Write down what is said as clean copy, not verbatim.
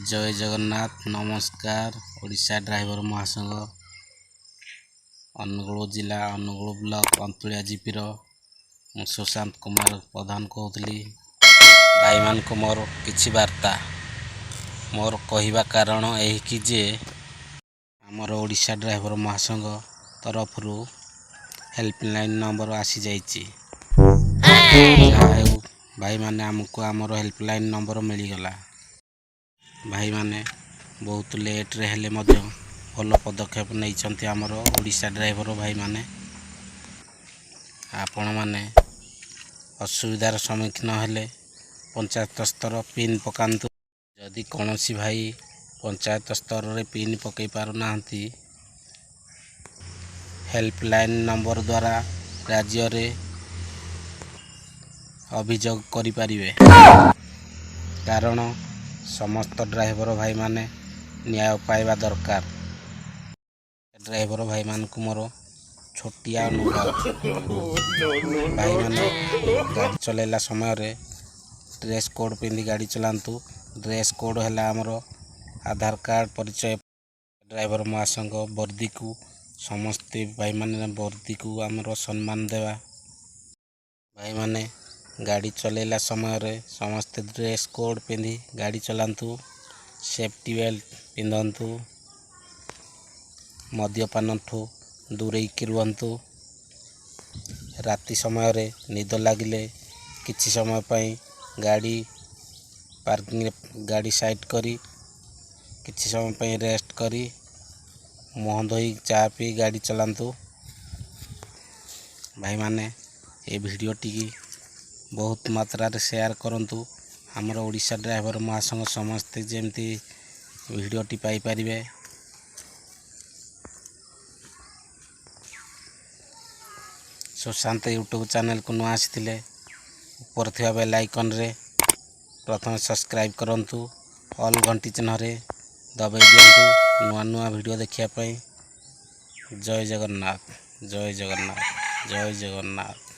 जय जगन्नाथ नमस्कार। ओडिशा ड्राइवर महासंघ अनुगुल जिला अनुगुल ब्लॉक अंतुलिया जीपीर मु सुशांत कुमार प्रधान कहूली। भाई मान को मोर किछि वार्ता मोर कहवा कारण यही कि जे आमर ओडिशा ड्राइवर महासंघ तरफ हेल्पलाइन नंबर आसी जाइए। भाई माने आमको आमर हेल्पलाइन नंबर मिलगला। भाई माने बहुत लेट रे हेले मध्य भल पदक्षेप नहीं आमर ओडिशा ड्राइवर भाई माने। आपण माने असुविधार सम्मुखीन हेले पंचायत स्तर पिन पकांतु। जदि कौनसी भाई पंचायत स्तर रे पिन पकई पारुना हेल्पलाइन नंबर द्वारा राज्य रे अभियोग करिपारिबे। कारण समस्त ड्राइवर भाई माने न्याय पाइबा दरकार। ड्राइवर भाई मान को मोर छोटिया अनुरोध, भाई माने गाड़ी चलेला समय रे ड्रेस कोड पिंधि गाड़ी चलांतु। ड्रेस कोड है आमर आधार कार्ड परिचय ड्राइवर महासंघ वर्दी को समस्ते भाई माने वर्दी को आमर सम्मान देवा। भाई माने गाड़ी चलेला समय रे समस्त ड्रेस कोड पिंधि गाड़ी चलांतु। Safety belt पिंधंतु। मद्यपान ठू दूरे रुहंतु। राति समय रे निद लागिले किछि समय पई गाड़ी पार्किंग गाड़ी साइड करी किछि समय पई रेस्ट करी मुह धोई चा पी गाड़ी चलांतु। भाई माने ये वीडियो टी बहुत मात्रा रे शेयर करंतु। हमर ओडिशा ड्राइवर महासंघ समस्ते जेमती वीडियो टी पाई परिबे। सुशांत यूट्यूब चैनल को नुआ आसिथिले ऊपर थिबा बेल आइकन रे प्रथम सब्सक्राइब करंतु। ऑल घंटी चिन्ह रे दबाई दियंतु नुआ नुआ वीडियो देखिया पई। जय जगन्नाथ जय जगन्नाथ जय जगन्नाथ।